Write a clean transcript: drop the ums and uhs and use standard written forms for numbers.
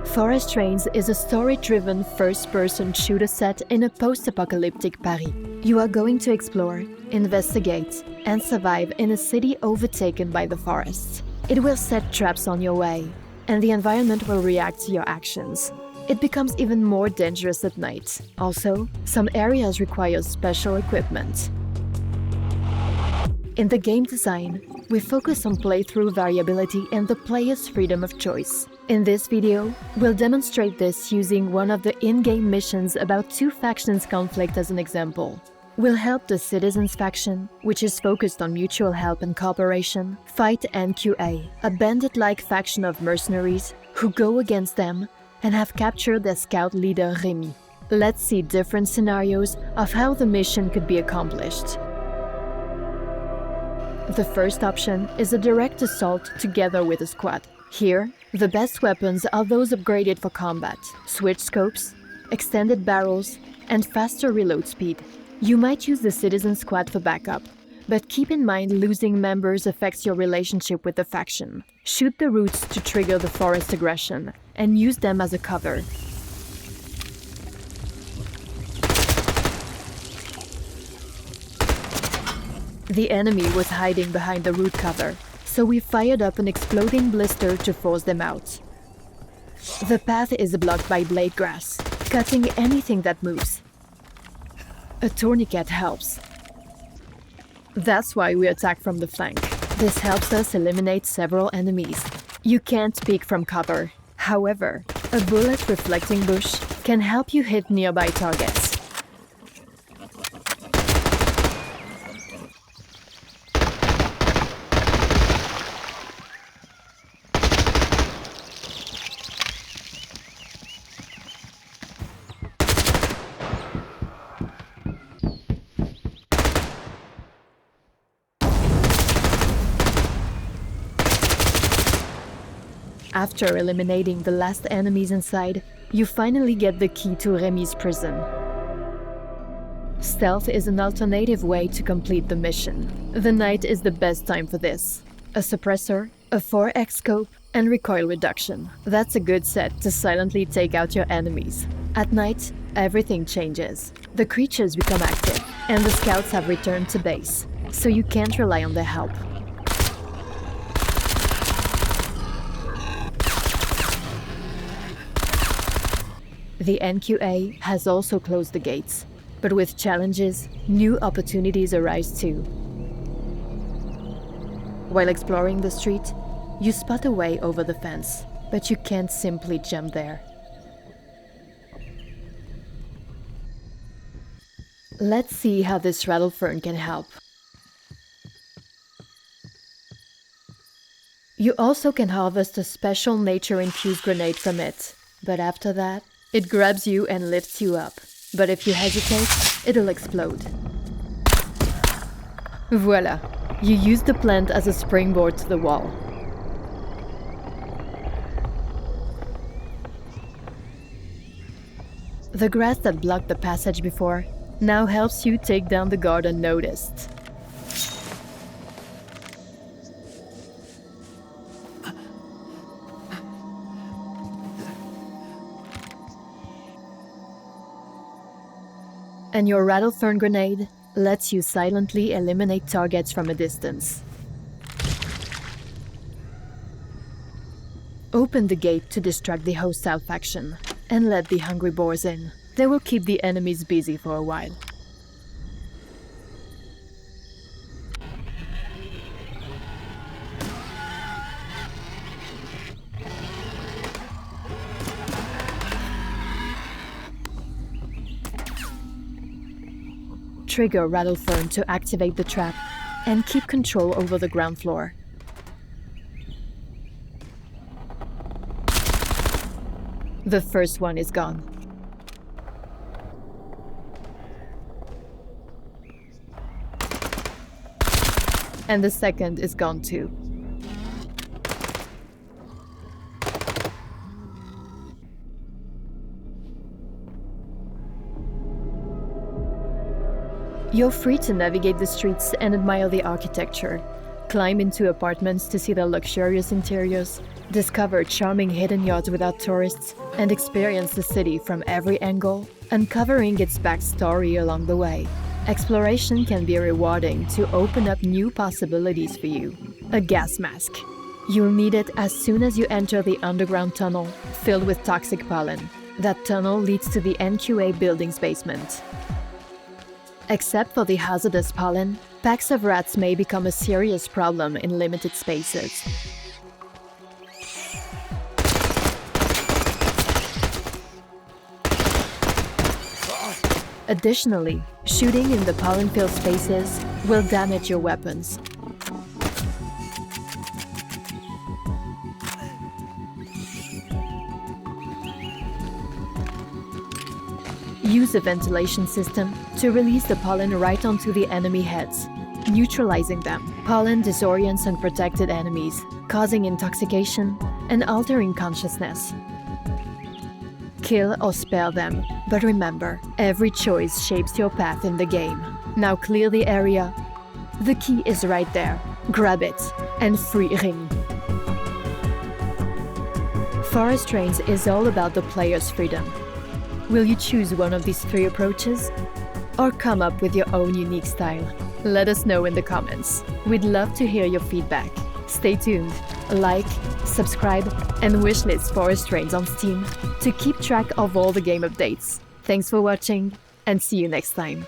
Forest Trains is a story-driven first-person shooter set in a post-apocalyptic Paris. You are going to explore, investigate, and survive in a city overtaken by the forests. It will set traps on your way, and the environment will react to your actions. It becomes even more dangerous at night. Also, some areas require special equipment. In the game design, we focus on playthrough variability and the player's freedom of choice. In this video, we'll demonstrate this using one of the in-game missions about two factions' conflict as an example. We'll help the Citizens faction, which is focused on mutual help and cooperation, fight NQA, a bandit-like faction of mercenaries who go against them and have captured their scout leader Remy. Let's see different scenarios of how the mission could be accomplished. The first option is a direct assault together with a squad. Here, the best weapons are those upgraded for combat: switch scopes, extended barrels, and faster reload speed. You might use the Citizen Squad for backup, but keep in mind losing members affects your relationship with the faction. Shoot the roots to trigger the forest aggression, and use them as a cover. The enemy was hiding behind the root cover, so we fired up an exploding blister to force them out. The path is blocked by blade grass, cutting anything that moves. A tourniquet helps. That's why we attack from the flank. This helps us eliminate several enemies. You can't peek from cover. However, a bullet-reflecting bush can help you hit nearby targets. After eliminating the last enemies inside, you finally get the key to Remy's prison. Stealth is an alternative way to complete the mission. The night is the best time for this. A suppressor, a 4x scope, and recoil reduction. That's a good set to silently take out your enemies. At night, everything changes. The creatures become active, and the scouts have returned to base, so you can't rely on their help. The NQA has also closed the gates, but with challenges, new opportunities arise too. While exploring the street, you spot a way over the fence, but you can't simply jump there. Let's see how this rattlefern can help. You also can harvest a special nature-infused grenade from it, but after that, it grabs you and lifts you up, but if you hesitate, it'll explode. Voila! You use the plant as a springboard to the wall. The grass that blocked the passage before now helps you take down the guard unnoticed. And your rattlefern grenade lets you silently eliminate targets from a distance. Open the gate to distract the hostile faction, and let the hungry boars in. They will keep the enemies busy for a while. Trigger rattlefern to activate the trap and keep control over the ground floor. The first one is gone. And the second is gone too. You're free to navigate the streets and admire the architecture. Climb into apartments to see their luxurious interiors, discover charming hidden yards without tourists, and experience the city from every angle, uncovering its backstory along the way. Exploration can be rewarding to open up new possibilities for you. A gas mask. You'll need it as soon as you enter the underground tunnel filled with toxic pollen. That tunnel leads to the NQA building's basement. Except for the hazardous pollen, packs of rats may become a serious problem in limited spaces. Additionally, shooting in the pollen-filled spaces will damage your weapons. Use a ventilation system to release the pollen right onto the enemy heads, neutralizing them. Pollen disorients unprotected enemies, causing intoxication and altering consciousness. Kill or spare them, but remember, every choice shapes your path in the game. Now clear the area. The key is right there. Grab it and free Ring. Forest Trains is all about the player's freedom. Will you choose one of these 3 approaches? Or come up with your own unique style? Let us know in the comments. We'd love to hear your feedback. Stay tuned, like, subscribe, and wishlist Forest Trains on Steam to keep track of all the game updates. Thanks for watching, and see you next time.